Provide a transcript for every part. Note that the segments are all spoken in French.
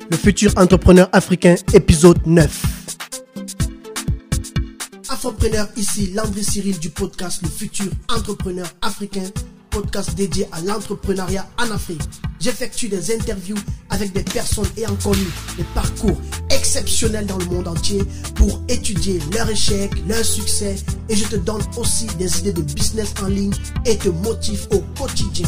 le futur entrepreneur africain, épisode 9. Afropreneur, ici Landry Cyril du podcast Le futur entrepreneur africain, podcast dédié à l'entrepreneuriat en Afrique. J'effectue des interviews avec des personnes ayant connu des parcours exceptionnels dans le monde entier pour étudier leurs échecs, leurs succès, et je te donne aussi des idées de business en ligne et te motive au quotidien.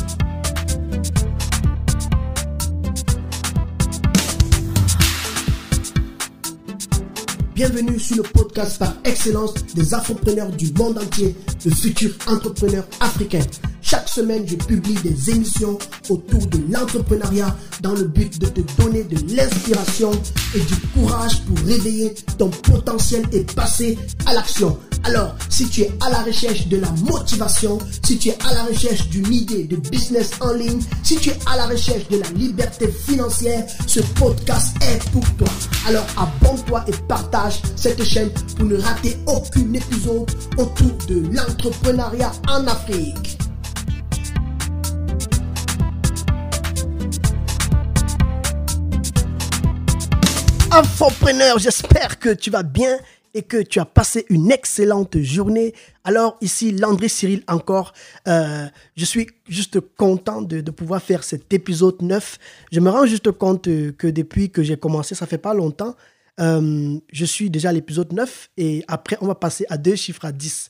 Bienvenue sur le podcast par excellence des afropreneurs du monde entier, le futur entrepreneur africain. Chaque semaine, je publie des émissions autour de l'entrepreneuriat dans le but de te donner de l'inspiration et du courage pour réveiller ton potentiel et passer à l'action. Alors, si tu es à la recherche de la motivation, si tu es à la recherche d'une idée de business en ligne, si tu es à la recherche de la liberté financière, ce podcast est pour toi. Alors, abonne-toi et partage cette chaîne pour ne rater aucun épisode autour de l'entrepreneuriat en Afrique. Entrepreneur, j'espère que tu vas bien et que tu as passé une excellente journée. Alors ici, Landry Cyril encore. Je suis juste content de pouvoir faire cet épisode 9. Je me rends juste compte que depuis que j'ai commencé, ça fait pas longtemps, je suis déjà à l'épisode 9 et après, on va passer à 2 chiffres à 10.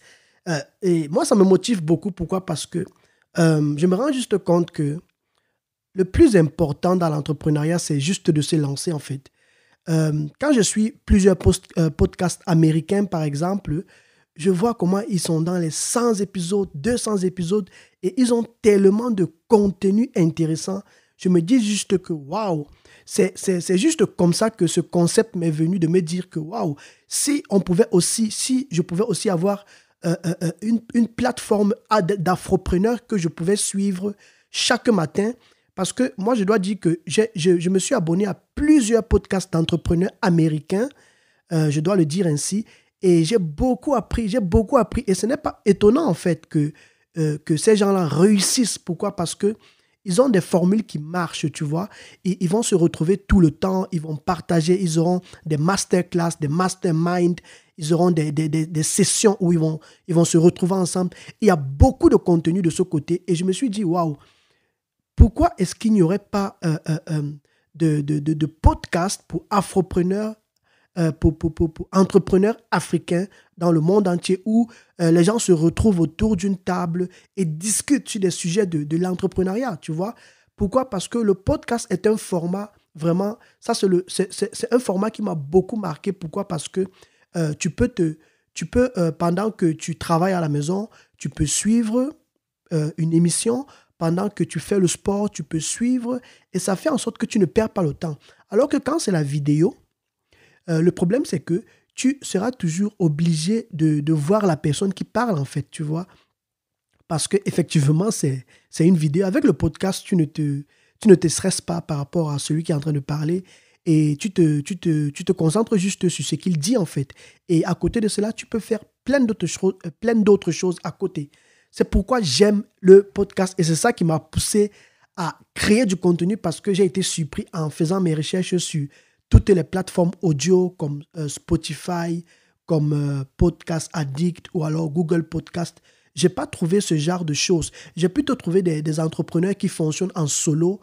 Et moi, ça me motive beaucoup. Pourquoi? Parce que je me rends juste compte que le plus important dans l'entrepreneuriat, c'est juste de se lancer en fait. Quand je suis plusieurs podcasts américains, par exemple, je vois comment ils sont dans les 100 épisodes, 200 épisodes, et ils ont tellement de contenu intéressant. Je me dis juste que, waouh, c'est juste comme ça que ce concept m'est venu de me dire que, waouh, si je pouvais aussi avoir une plateforme d'afropreneurs que je pouvais suivre chaque matin. Parce que moi, je dois dire que je me suis abonné à plusieurs podcasts d'entrepreneurs américains, je dois le dire ainsi, et j'ai beaucoup appris. Et ce n'est pas étonnant, en fait, que ces gens-là réussissent. Pourquoi? Parce qu'ils ont des formules qui marchent, tu vois. Ils vont se retrouver tout le temps, ils vont partager, ils auront des masterclass, des masterminds, ils auront des sessions où ils vont se retrouver ensemble. Il y a beaucoup de contenu de ce côté, et je me suis dit, waouh, pourquoi est-ce qu'il n'y aurait pas de podcast pour afropreneurs, pour entrepreneurs africains dans le monde entier où les gens se retrouvent autour d'une table et discutent sur des sujets de l'entrepreneuriat, tu vois? Pourquoi? Parce que le podcast est un format, vraiment, ça c'est un format qui m'a beaucoup marqué. Pourquoi? Parce que tu peux, pendant que tu travailles à la maison, tu peux suivre une émission. Pendant que tu fais le sport, tu peux suivre et ça fait en sorte que tu ne perds pas le temps. Alors que quand c'est la vidéo, le problème c'est que tu seras toujours obligé de voir la personne qui parle en fait, tu vois. Parce qu'effectivement, c'est une vidéo. Avec le podcast, tu ne te stresses pas par rapport à celui qui est en train de parler et tu te concentres juste sur ce qu'il dit en fait. Et à côté de cela, tu peux faire plein d'autres choses à côté. C'est pourquoi j'aime le podcast et c'est ça qui m'a poussé à créer du contenu parce que j'ai été surpris en faisant mes recherches sur toutes les plateformes audio comme Spotify, comme Podcast Addict ou alors Google Podcast. Je n'ai pas trouvé ce genre de choses. J'ai plutôt trouvé des entrepreneurs qui fonctionnent en solo,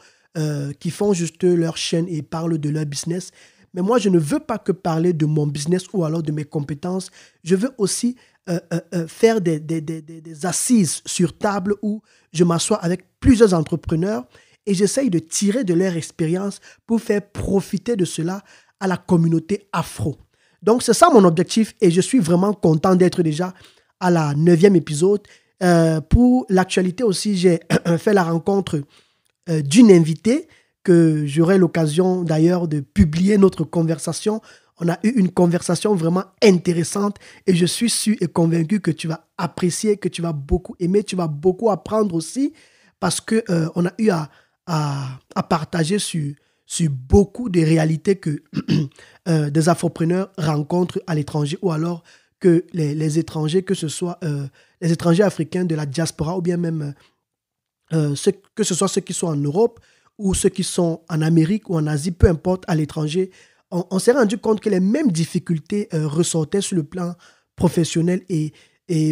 qui font juste leur chaîne et parlent de leur business. Mais moi, je ne veux pas que parler de mon business ou alors de mes compétences. Je veux aussi faire des assises sur table où je m'assois avec plusieurs entrepreneurs et j'essaye de tirer de leur expérience pour faire profiter de cela à la communauté afro. Donc, c'est ça mon objectif et je suis vraiment content d'être déjà à la 9e épisode. Pour l'actualité aussi, j'ai fait la rencontre d'une invitée que j'aurai l'occasion d'ailleurs de publier notre conversation. On a eu une conversation vraiment intéressante et je suis sûr et convaincu que tu vas apprécier, que tu vas beaucoup aimer, tu vas beaucoup apprendre aussi parce qu'on a eu à partager sur beaucoup de réalités que des afropreneurs rencontrent à l'étranger ou alors que les étrangers, que ce soit les étrangers africains de la diaspora ou bien même que ce soit ceux qui sont en Europe ou ceux qui sont en Amérique ou en Asie, peu importe, à l'étranger, on s'est rendu compte que les mêmes difficultés ressortaient sur le plan professionnel et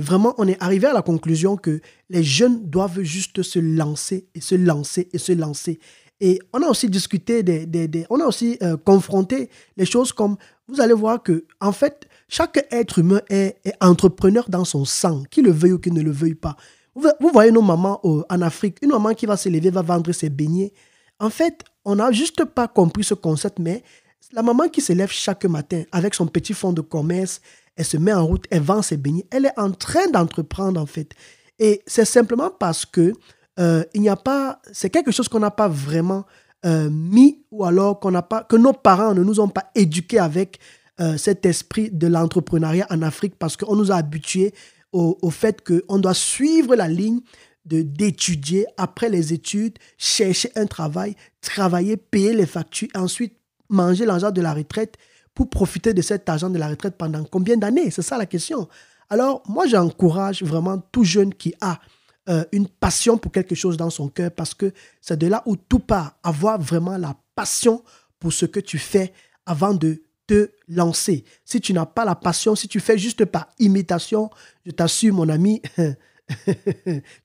vraiment, on est arrivé à la conclusion que les jeunes doivent juste se lancer et se lancer et se lancer. Et on a aussi discuté, on a aussi confronté les choses comme, vous allez voir que, en fait, chaque être humain est entrepreneur dans son sang, qu'il le veuille ou qu'il ne le veuille pas. Vous voyez nos mamans en Afrique, une maman qui va se lever, va vendre ses beignets. En fait, on n'a juste pas compris ce concept, mais la maman qui se lève chaque matin avec son petit fonds de commerce, elle se met en route, elle vend ses beignets, elle est en train d'entreprendre en fait. Et c'est simplement parce que il n'y a pas, c'est quelque chose qu'on n'a pas vraiment mis ou alors que nos parents ne nous ont pas éduqués avec cet esprit de l'entrepreneuriat en Afrique parce qu'on nous a habitués au fait qu'on doit suivre la ligne d'étudier après les études, chercher un travail, travailler, payer les factures, ensuite manger l'argent de la retraite pour profiter de cet argent de la retraite pendant combien d'années? C'est ça la question. Alors, moi, j'encourage vraiment tout jeune qui a une passion pour quelque chose dans son cœur parce que c'est de là où tout part. Avoir vraiment la passion pour ce que tu fais avant de te lancer. Si tu n'as pas la passion, si tu fais juste par imitation, je t'assure, mon ami,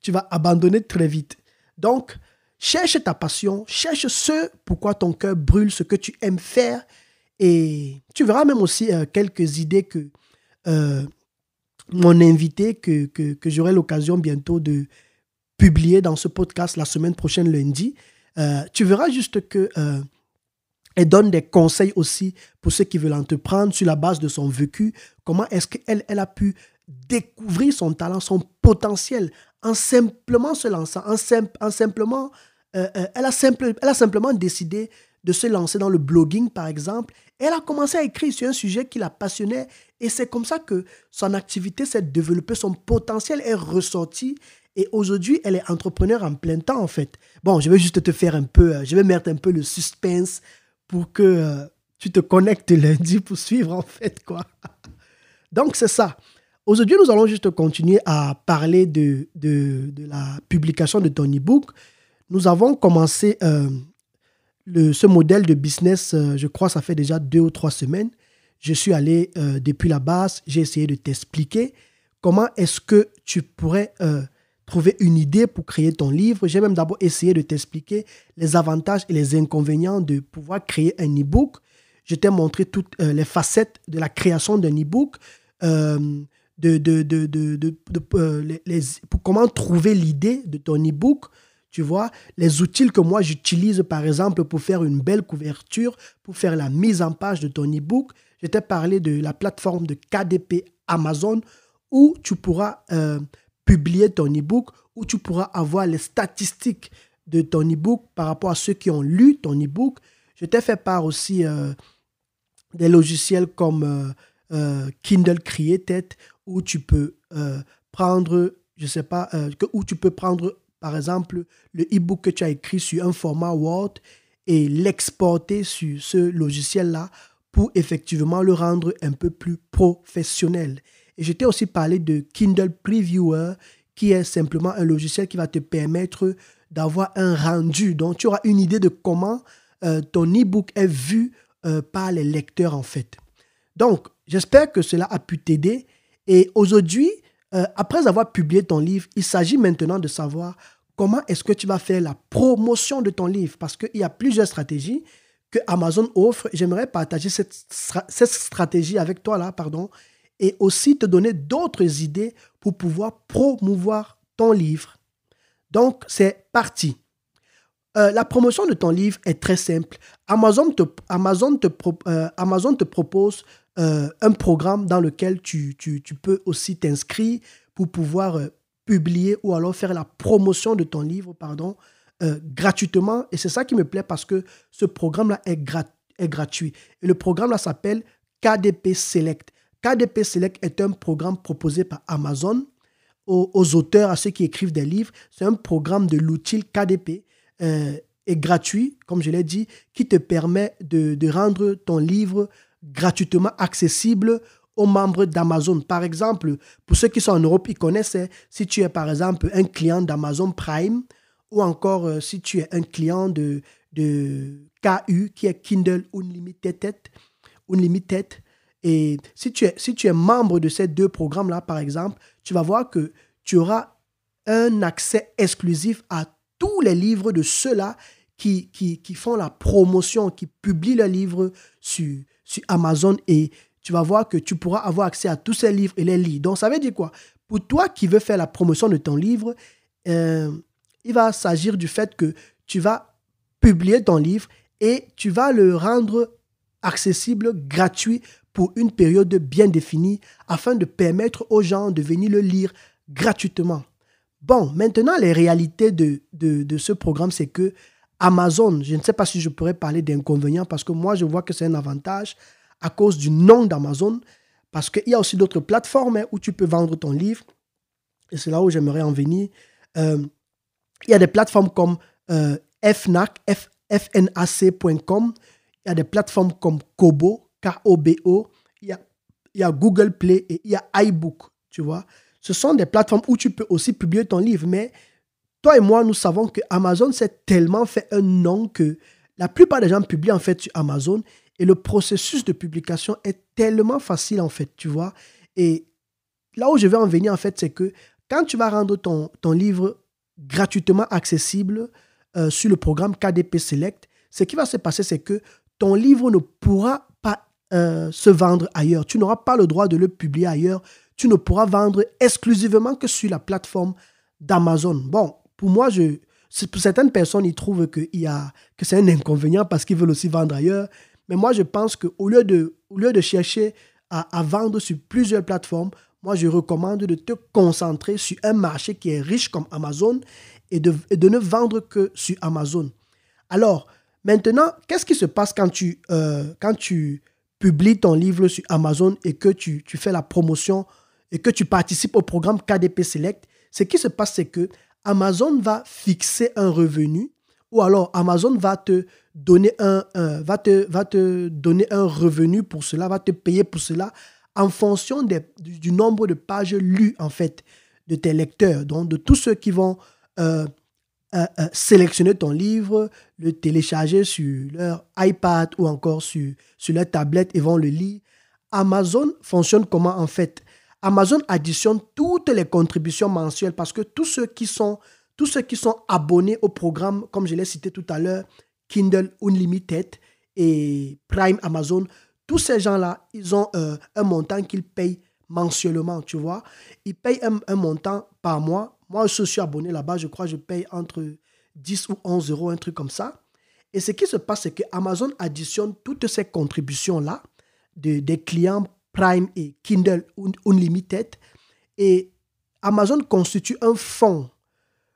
tu vas abandonner très vite. Donc, cherche ta passion, cherche ce pourquoi ton cœur brûle, ce que tu aimes faire. Et tu verras même aussi quelques idées que mon invité, que j'aurai l'occasion bientôt de publier dans ce podcast la semaine prochaine, lundi. Tu verras juste que elle donne des conseils aussi pour ceux qui veulent entreprendre sur la base de son vécu. Comment est-ce qu'elle a pu découvrir son talent, son potentiel en simplement se lançant, elle a simplement décidé de se lancer dans le blogging, par exemple. Et elle a commencé à écrire sur un sujet qui la passionnait. Et c'est comme ça que son activité s'est développée, son potentiel est ressorti. Et aujourd'hui, elle est entrepreneur en plein temps, en fait. Bon, je vais juste te faire je vais mettre un peu le suspense pour que tu te connectes lundi pour suivre, en fait, quoi. Donc, c'est ça. Aujourd'hui, nous allons juste continuer à parler de la publication de ton e-book. Nous avons commencé ce modèle de business, je crois, ça fait déjà 2 ou 3 semaines. Je suis allé depuis la base, j'ai essayé de t'expliquer comment est-ce que tu pourrais trouver une idée pour créer ton livre. J'ai même d'abord essayé de t'expliquer les avantages et les inconvénients de pouvoir créer un e-book. Je t'ai montré toutes les facettes de la création d'un e-book, pour comment trouver l'idée de ton e-book. Tu vois, les outils que moi j'utilise par exemple pour faire une belle couverture, pour faire la mise en page de ton e-book. Je t'ai parlé de la plateforme de KDP Amazon où tu pourras publier ton e-book, où tu pourras avoir les statistiques de ton e-book par rapport à ceux qui ont lu ton e-book. Je t'ai fait part aussi des logiciels comme Kindle Created où tu peux prendre, je sais pas, où tu peux prendre par exemple, le e-book que tu as écrit sur un format Word et l'exporter sur ce logiciel-là pour effectivement le rendre un peu plus professionnel. Et je t'ai aussi parlé de Kindle Previewer, qui est simplement un logiciel qui va te permettre d'avoir un rendu. Donc, tu auras une idée de comment ton e-book est vu par les lecteurs, en fait. Donc, j'espère que cela a pu t'aider. Et aujourd'hui, après avoir publié ton livre, il s'agit maintenant de savoir comment est-ce que tu vas faire la promotion de ton livre parce qu'il y a plusieurs stratégies que Amazon offre. J'aimerais partager cette stratégie avec toi là, et aussi te donner d'autres idées pour pouvoir promouvoir ton livre. Donc, c'est parti. La promotion de ton livre est très simple. Amazon te propose un programme dans lequel tu peux aussi t'inscrire pour pouvoir publier ou alors faire la promotion de ton livre gratuitement. Et c'est ça qui me plaît parce que ce programme-là est gratuit. Et le programme-là s'appelle KDP Select. KDP Select est un programme proposé par Amazon aux auteurs, à ceux qui écrivent des livres. C'est un programme de l'outil KDP est gratuit, comme je l'ai dit, qui te permet de rendre ton livre gratuitement accessible aux membres d'Amazon. Par exemple, pour ceux qui sont en Europe, ils connaissent, si tu es par exemple un client d'Amazon Prime ou encore si tu es un client de KU, qui est Kindle Unlimited. Et si tu es membre de ces deux programmes-là, par exemple, tu vas voir que tu auras un accès exclusif à tous les livres de ceux-là qui font la promotion, qui publient leurs livres sur Amazon, et tu vas voir que tu pourras avoir accès à tous ces livres et les lire. Donc, ça veut dire quoi? Pour toi qui veux faire la promotion de ton livre, il va s'agir du fait que tu vas publier ton livre et tu vas le rendre accessible, gratuit, pour une période bien définie, afin de permettre aux gens de venir le lire gratuitement. Bon, maintenant, les réalités de ce programme, c'est que Amazon, je ne sais pas si je pourrais parler d'inconvénients, parce que moi, je vois que c'est un avantage à cause du nom d'Amazon, parce qu'il y a aussi d'autres plateformes où tu peux vendre ton livre, et c'est là où j'aimerais en venir. Il y a des plateformes comme Fnac, fnac.com, il y a des plateformes comme Kobo, Kobo, il y a Google Play et il y a iBook, tu vois. Ce sont des plateformes où tu peux aussi publier ton livre, mais toi et moi, nous savons que Amazon s'est tellement fait un nom que la plupart des gens publient en fait sur Amazon, et le processus de publication est tellement facile en fait, tu vois. Et là où je vais en venir en fait, c'est que quand tu vas rendre ton livre gratuitement accessible sur le programme KDP Select, ce qui va se passer, c'est que ton livre ne pourra pas se vendre ailleurs. Tu n'auras pas le droit de le publier ailleurs. Tu ne pourras vendre exclusivement que sur la plateforme d'Amazon. Bon, pour moi, pour certaines personnes, ils trouvent que c'est un inconvénient parce qu'ils veulent aussi vendre ailleurs. Mais moi, je pense qu'au lieu de chercher à vendre sur plusieurs plateformes, moi, je recommande de te concentrer sur un marché qui est riche comme Amazon, et de ne vendre que sur Amazon. Alors, maintenant, qu'est-ce qui se passe quand tu publies ton livre sur Amazon et que tu fais la promotion et que tu participes au programme KDP Select? Ce qui se passe, c'est que Amazon va fixer un revenu, ou alors Amazon va te donner va te donner un revenu pour cela, va te payer pour cela en fonction du nombre de pages lues en fait de tes lecteurs, donc de tous ceux qui vont sélectionner ton livre, le télécharger sur leur iPad ou encore sur leur tablette et vont le lire. Amazon fonctionne comment en fait? Amazon additionne toutes les contributions mensuelles, parce que tous ceux qui sont abonnés au programme, comme je l'ai cité tout à l'heure, Kindle Unlimited et Prime Amazon, tous ces gens-là, ils ont un montant qu'ils payent mensuellement, tu vois. Ils payent un montant par mois. Moi, je suis abonné là-bas, je crois que je paye entre 10 ou 11 euros, un truc comme ça. Et ce qui se passe, c'est que Amazon additionne toutes ces contributions-là des clients Prime et Kindle Unlimited, et Amazon constitue un fonds,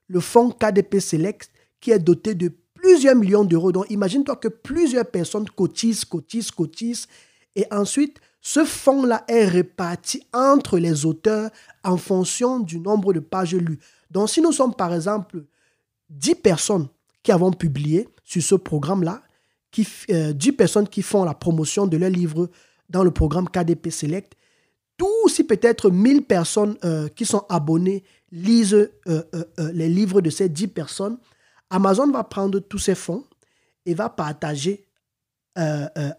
le fonds KDP Select, qui est doté de plusieurs millions d'euros. Donc, imagine-toi que plusieurs personnes cotisent, et ensuite, ce fonds-là est réparti entre les auteurs en fonction du nombre de pages lues. Donc, si nous sommes, par exemple, 10 personnes qui avons publié sur ce programme-là, 10 personnes qui font la promotion de leur livre dans le programme KDP Select, si peut-être 1000 personnes qui sont abonnées lisent les livres de ces 10 personnes, Amazon va prendre tous ces fonds et va partager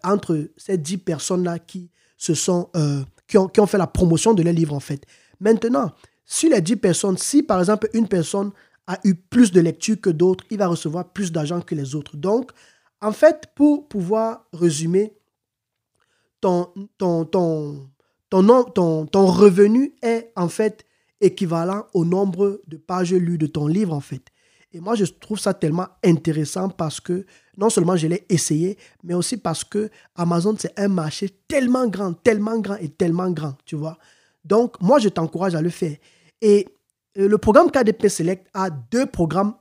entre ces 10 personnes-là qui ont fait la promotion de leur livre en fait. Maintenant, sur les 10 personnes, si par exemple une personne a eu plus de lectures que d'autres, il va recevoir plus d'argent que les autres. Donc, en fait, pour pouvoir résumer, ton revenu est en fait équivalent au nombre de pages lues de ton livre en fait. Et moi, je trouve ça tellement intéressant parce que non seulement je l'ai essayé, mais aussi parce que Amazon, c'est un marché tellement grand, tu vois. Donc, moi, je t'encourage à le faire. Et le programme KDP Select a 2 programmes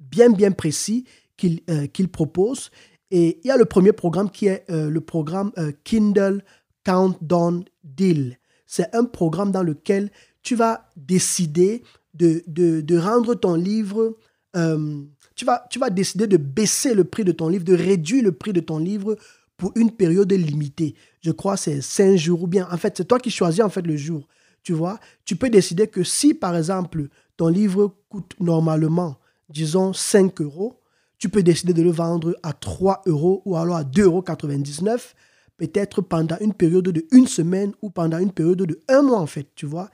bien précis qu'il propose. Et il y a le premier programme qui est le programme Kindle Countdown Deal. C'est un programme dans lequel tu vas décider de rendre ton livre, tu vas décider de baisser le prix de ton livre, de réduire le prix de ton livre pour une période limitée. Je crois que c'est 5 jours, ou bien, en fait, c'est toi qui choisis en fait le jour. Tu vois, tu peux décider que si, par exemple, ton livre coûte normalement disons 5 euros, tu peux décider de le vendre à 3 euros ou alors à 2,99 €, peut-être pendant une période de une semaine ou pendant une période de un mois, en fait, tu vois.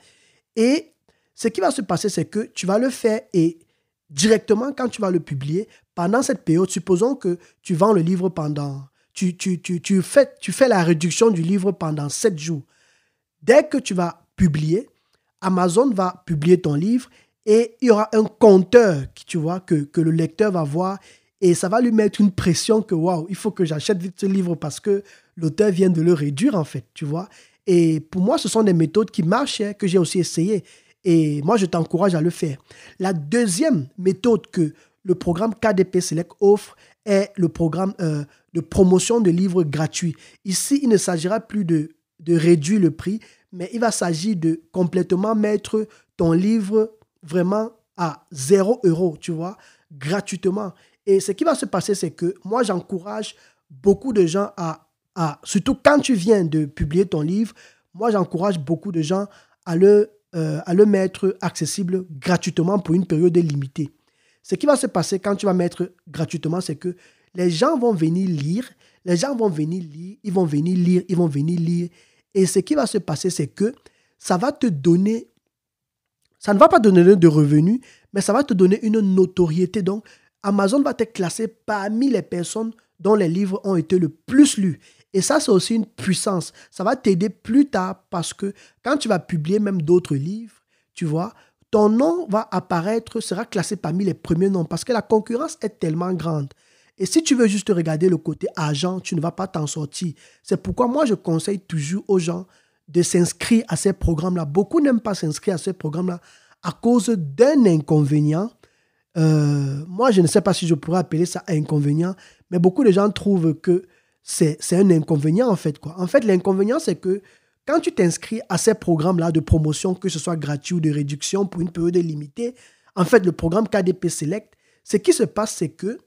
Et ce qui va se passer, c'est que tu vas le faire et directement, quand tu vas le publier, pendant cette période, supposons que tu vends le livre pendant... Tu fais la réduction du livre pendant 7 jours. Dès que tu vas publier, Amazon va publier ton livre et il y aura un compteur tu vois, que le lecteur va voir et ça va lui mettre une pression que waouh, il faut que j'achète vite ce livre parce que l'auteur vient de le réduire en fait, tu vois. Et pour moi, ce sont des méthodes qui marchent, hein, que j'ai aussi essayé. Et moi, je t'encourage à le faire. La deuxième méthode que le programme KDP Select offre est le programme de promotion de livres gratuits. Ici, il ne s'agira plus de réduire le prix, mais il va s'agir de complètement mettre ton livre vraiment à 0 €, tu vois, gratuitement. Et ce qui va se passer, c'est que moi, j'encourage beaucoup de gens surtout quand tu viens de publier ton livre, moi, j'encourage beaucoup de gens à le mettre accessible gratuitement pour une période limitée. Ce qui va se passer quand tu vas mettre gratuitement, c'est que les gens vont venir lire, les gens vont venir lire, ils vont venir lire, ils vont venir lire. Et ce qui va se passer, c'est que ça va te donner, ça ne va pas donner de revenus, mais ça va te donner une notoriété. Donc, Amazon va te classer parmi les personnes dont les livres ont été le plus lus. Et ça, c'est aussi une puissance. Ça va t'aider plus tard parce que quand tu vas publier même d'autres livres, tu vois, ton nom va apparaître, sera classé parmi les premiers noms parce que la concurrence est tellement grande. Et si tu veux juste regarder le côté argent, tu ne vas pas t'en sortir. C'est pourquoi moi, je conseille toujours aux gens de s'inscrire à ces programmes-là. Beaucoup n'aiment pas s'inscrire à ces programmes-là à cause d'un inconvénient. Moi, je ne sais pas si je pourrais appeler ça un inconvénient, mais beaucoup de gens trouvent que c'est un inconvénient, en fait, quoi. En fait, l'inconvénient, c'est que quand tu t'inscris à ces programmes-là de promotion, que ce soit gratuit ou de réduction pour une période limitée, en fait, le programme KDP Select, ce qui se passe, c'est que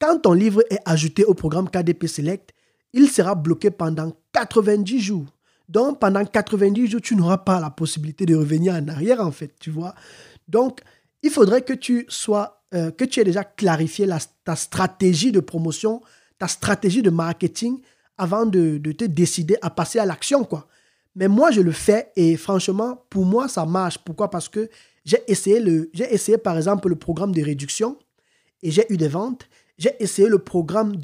quand ton livre est ajouté au programme KDP Select, il sera bloqué pendant 90 jours. Donc, pendant 90 jours, tu n'auras pas la possibilité de revenir en arrière, en fait, tu vois. Donc, il faudrait que tu aies déjà clarifié ta stratégie de promotion, ta stratégie de marketing avant de te décider à passer à l'action, quoi. Mais moi, je le fais et franchement, pour moi, ça marche. Pourquoi? Parce que j'ai essayé, par exemple, le programme de réduction et j'ai eu des ventes. J'ai essayé le programme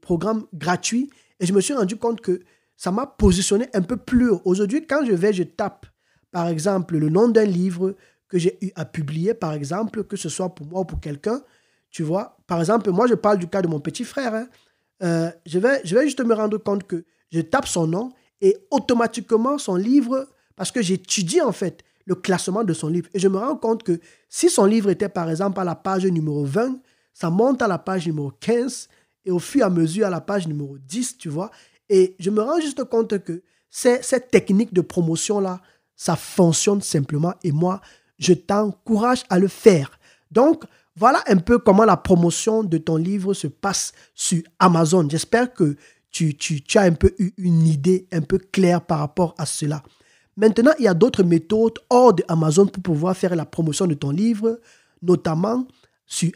programme gratuit et je me suis rendu compte que ça m'a positionné un peu plus haut. Aujourd'hui, quand je tape, par exemple, le nom d'un livre que j'ai eu à publier, par exemple, que ce soit pour moi ou pour quelqu'un, tu vois. Par exemple, moi, je parle du cas de mon petit frère. Hein. Je vais juste me rendre compte que je tape son nom et automatiquement, son livre, parce que j'étudie en fait le classement de son livre et je me rends compte que si son livre était, par exemple, à la page numéro 20, ça monte à la page numéro 15 et au fur et à mesure à la page numéro 10, tu vois. Et je me rends juste compte que cette technique de promotion-là, ça fonctionne simplement et moi, je t'encourage à le faire. Donc, voilà un peu comment la promotion de ton livre se passe sur Amazon. J'espère que tu as un peu eu une idée un peu claire par rapport à cela. Maintenant, il y a d'autres méthodes hors de Amazon pour pouvoir faire la promotion de ton livre, notamment sur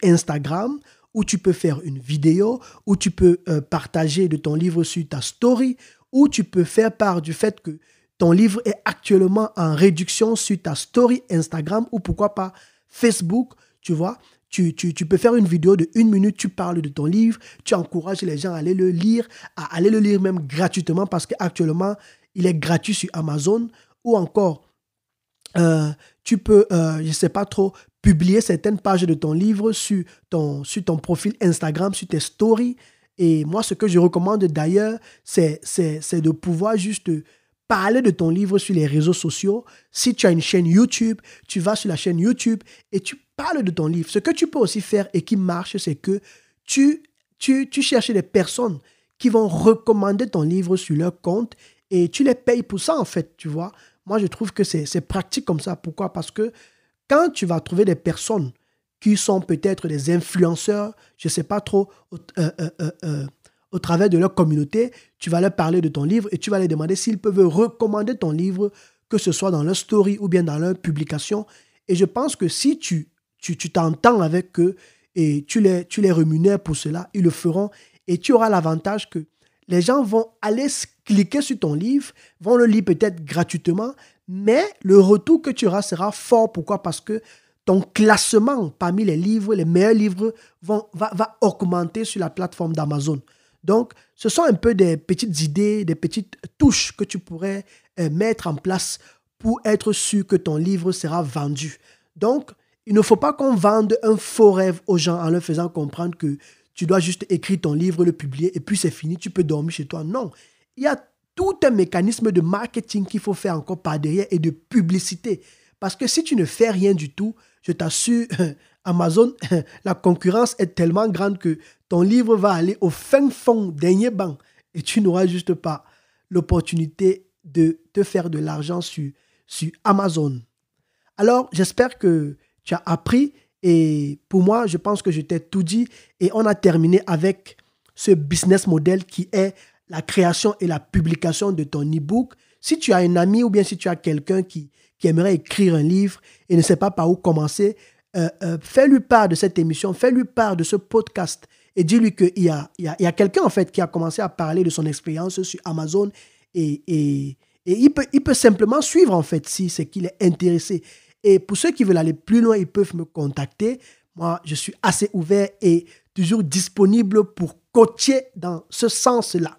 Instagram, où tu peux faire une vidéo, où tu peux partager de ton livre sur ta story, où tu peux faire part du fait que ton livre est actuellement en réduction sur ta story Instagram ou pourquoi pas Facebook, tu vois. Tu peux faire une vidéo de 1 minute, tu parles de ton livre, tu encourages les gens à aller le lire, même gratuitement parce qu'actuellement, il est gratuit sur Amazon ou encore, tu peux, je ne sais pas trop, publier certaines pages de ton livre sur ton profil Instagram, sur tes stories. Et moi, ce que je recommande d'ailleurs, c'est de pouvoir juste parler de ton livre sur les réseaux sociaux. Si tu as une chaîne YouTube, tu vas sur la chaîne YouTube et tu parles de ton livre. Ce que tu peux aussi faire et qui marche, c'est que tu cherches des personnes qui vont recommander ton livre sur leur compte et tu les payes pour ça, en fait, tu vois. Moi, je trouve que c'est pratique comme ça. Pourquoi? Parce que quand tu vas trouver des personnes qui sont peut-être des influenceurs, je ne sais pas trop, au travers de leur communauté, tu vas leur parler de ton livre et tu vas leur demander s'ils peuvent recommander ton livre, que ce soit dans leur story ou bien dans leur publication. Et je pense que si tu t'entends avec eux et tu les rémunères pour cela, ils le feront. Et tu auras l'avantage que les gens vont aller cliquer sur ton livre, vont le lire peut-être gratuitement, mais le retour que tu auras sera fort. Pourquoi? Parce que ton classement parmi les livres, les meilleurs livres, va augmenter sur la plateforme d'Amazon. Donc, ce sont un peu des petites idées, des petites touches que tu pourrais mettre en place pour être sûr que ton livre sera vendu. Donc, il ne faut pas qu'on vende un faux rêve aux gens en leur faisant comprendre que tu dois juste écrire ton livre, le publier et puis c'est fini, tu peux dormir chez toi. Non, il y a tout un mécanisme de marketing qu'il faut faire encore par derrière et de publicité. Parce que si tu ne fais rien du tout, je t'assure, Amazon, la concurrence est tellement grande que ton livre va aller au fin fond, dernier banc, et tu n'auras juste pas l'opportunité de te faire de l'argent sur Amazon. Alors, j'espère que tu as appris et pour moi, je pense que je t'ai tout dit et on a terminé avec ce business model qui est la création et la publication de ton e-book. Si tu as un ami ou bien si tu as quelqu'un qui aimerait écrire un livre et ne sait pas par où commencer, fais-lui part de cette émission, fais-lui part de ce podcast et dis-lui qu'il y a quelqu'un en fait qui a commencé à parler de son expérience sur Amazon et il peut simplement suivre en fait si c'est qu'il est intéressé. Et pour ceux qui veulent aller plus loin, ils peuvent me contacter. Moi, je suis assez ouvert et toujours disponible pour coacher dans ce sens-là.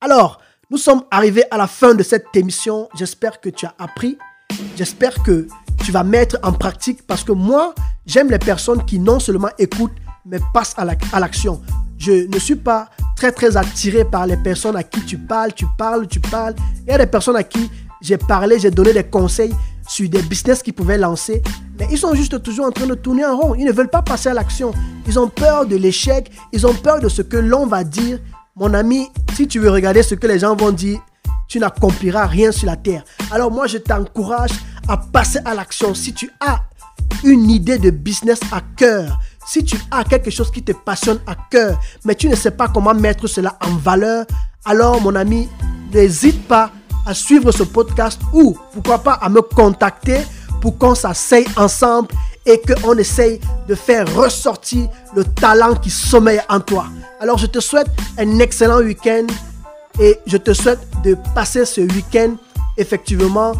Alors, nous sommes arrivés à la fin de cette émission. J'espère que tu as appris. J'espère que tu vas mettre en pratique parce que moi, j'aime les personnes qui non seulement écoutent, mais passent à l'action. Je ne suis pas très attiré par les personnes à qui tu parles. Il y a des personnes à qui j'ai parlé, j'ai donné des conseils sur des business qu'ils pouvaient lancer, mais ils sont juste toujours en train de tourner en rond. Ils ne veulent pas passer à l'action. Ils ont peur de l'échec, ils ont peur de ce que l'on va dire. Mon ami, si tu veux regarder ce que les gens vont dire, tu n'accompliras rien sur la terre. Alors moi, je t'encourage à passer à l'action. Si tu as une idée de business à cœur, si tu as quelque chose qui te passionne à cœur, mais tu ne sais pas comment mettre cela en valeur, alors mon ami, n'hésite pas à suivre ce podcast ou pourquoi pas à me contacter pour qu'on s'asseye ensemble et qu'on essaye de faire ressortir le talent qui sommeille en toi. Alors je te souhaite un excellent week-end et je te souhaite de passer ce week-end effectivement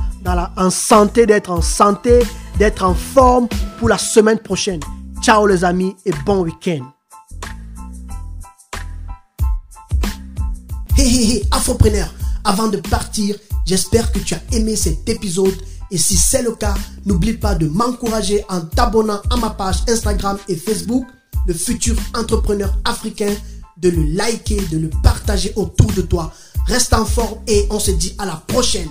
en santé, d'être en forme pour la semaine prochaine. Ciao les amis et bon week-end. Hey, Afropreneur, avant de partir, j'espère que tu as aimé cet épisode et si c'est le cas, n'oublie pas de m'encourager en t'abonnant à ma page Instagram et Facebook, le futur entrepreneur africain, de le liker, de le partager autour de toi. Reste en forme et on se dit à la prochaine.